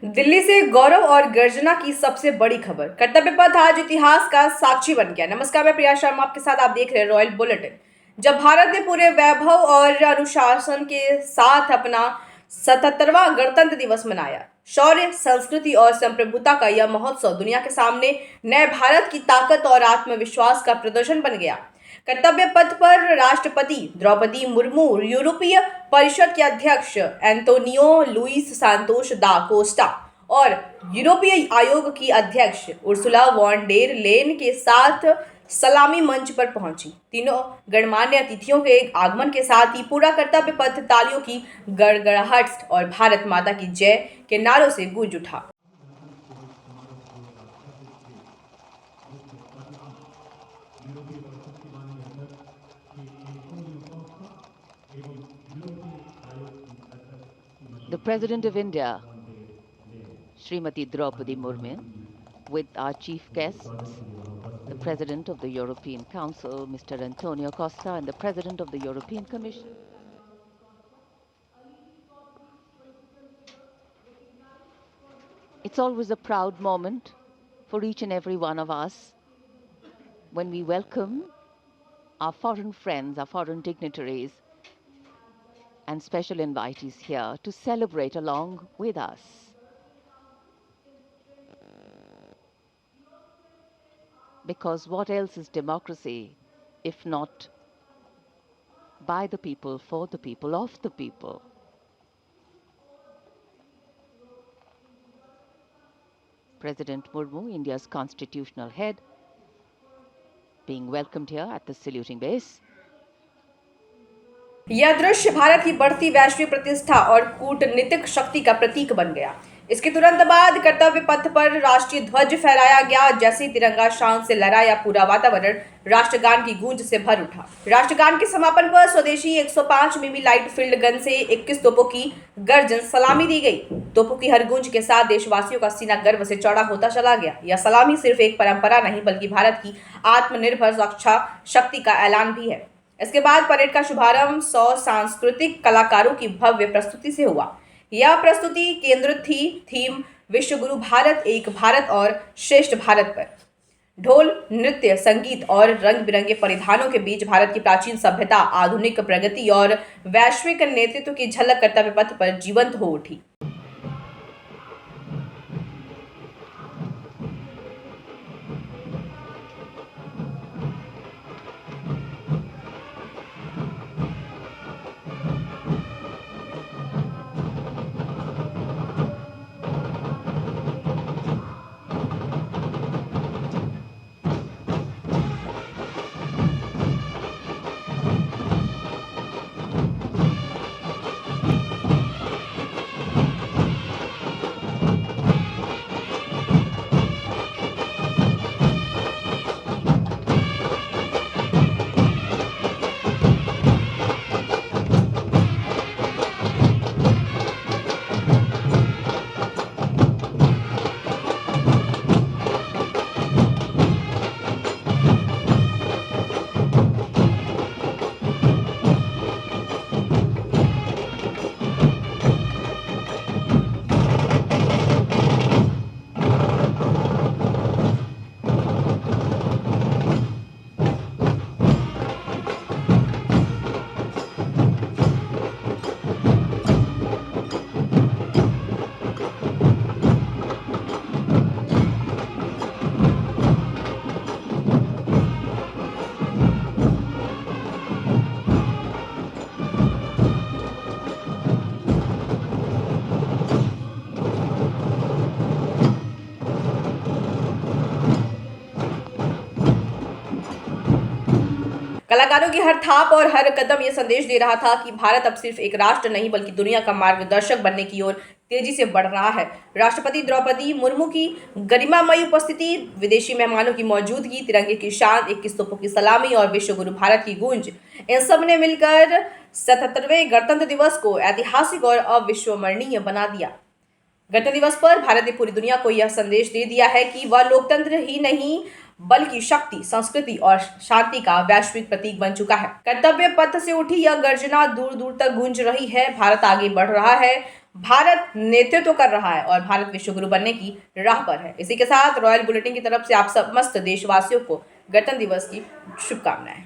दिल्ली से गौरव और गर्जना की सबसे बड़ी खबर। कर्तव्य पथ आज इतिहास का साक्षी बन गया। नमस्कार, मैं प्रिया शर्मा आपके साथ, आप देख रहे हैं रॉयल बुलेटिन। जब भारत ने पूरे वैभव और अनुशासन के साथ अपना 77वां गणतंत्र दिवस मनाया, शौर्य, संस्कृति और संप्रभुता का यह महोत्सव दुनिया के सामने नए भारत की ताकत और आत्मविश्वास का प्रदर्शन बन गया। कर्तव्य पथ पर राष्ट्रपति द्रौपदी मुर्मू, यूरोपीय परिषद के अध्यक्ष एंटोनियो लुइस सांतोस दा कोस्टा और यूरोपीय आयोग की अध्यक्ष उर्सुला वॉन डेर लेन के साथ सलामी मंच पर पहुंची। तीनों गणमान्य अतिथियों के आगमन के साथ ही पूरा कर्तव्य पथ तालियों की गड़गड़ाहट और भारत माता की जय के नारों से गूंज उठा। The President of India, Srimati Draupadi Murmu, with our chief guests, the President of the European Council, Mr. Antonio Costa, and the President of the European Commission. It's always a proud moment for each and every one of us when we welcome our foreign friends, our foreign dignitaries, and special invitees here to celebrate along with us. Because what else is democracy if not by the people, for the people, of the people? President Murmu, India's constitutional head, being welcomed here at the saluting base. यह दृश्य भारत की बढ़ती वैश्विक प्रतिष्ठा और कूटनीतिक शक्ति का प्रतीक बन गया। इसके तुरंत बाद कर्तव्य पथ पर राष्ट्रीय ध्वज फहराया गया। जैसे ही तिरंगा शान से लहराया, पूरा वातावरण राष्ट्रगान की गूंज से भर उठा। राष्ट्रगान के समापन पर स्वदेशी 105 मिमी लाइट फील्ड गन से 21 तोपों की गर्जन सलामी दी गई। तोपों की हर गूंज के साथ देशवासियों का सीना गर्व से चौड़ा होता चला गया। यह सलामी सिर्फ एक परंपरा नहीं, बल्कि भारत की आत्मनिर्भर रक्षा शक्ति का ऐलान भी है। इसके बाद परेड का शुभारंभ 100 सांस्कृतिक कलाकारों की भव्य प्रस्तुति से हुआ। यह प्रस्तुति केंद्रित थी थीम विश्व गुरु भारत, एक भारत और श्रेष्ठ भारत पर। ढोल, नृत्य, संगीत और रंग बिरंगे परिधानों के बीच भारत की प्राचीन सभ्यता, आधुनिक प्रगति और वैश्विक नेतृत्व की झलक कर्तव्य पथ पर जीवंत हो उठी। कलाकारों की हर थाप और हर कदम यह संदेश दे रहा था कि भारत अब सिर्फ एक राष्ट्र नहीं, बल्कि दुनिया का मार्गदर्शक बनने की ओर तेजी से बढ़ रहा है। राष्ट्रपति द्रौपदी मुर्मू की गरिमामयी उपस्थिति, विदेशी मेहमानों की मौजूदगी, तिरंगे की शान, 21 तोपों की सलामी और विश्व गुरु भारत की गूंज, इन सब ने मिलकर 77वें गणतंत्र दिवस को ऐतिहासिक और अविस्मरणीय बना दिया। गणतंत्र दिवस पर भारत ने पूरी दुनिया को यह संदेश दे दिया है कि वह लोकतंत्र ही नहीं, बल्कि शक्ति, संस्कृति और शांति का वैश्विक प्रतीक बन चुका है। कर्तव्य पथ से उठी यह गर्जना दूर दूर तक गूंज रही है। भारत आगे बढ़ रहा है भारत नेतृत्व कर रहा है और भारत विश्व गुरु बनने की राह पर है। इसी के साथ रॉयल बुलेटिन की तरफ से आप समस्त देशवासियों को गणतंत्र दिवस की शुभकामनाएं।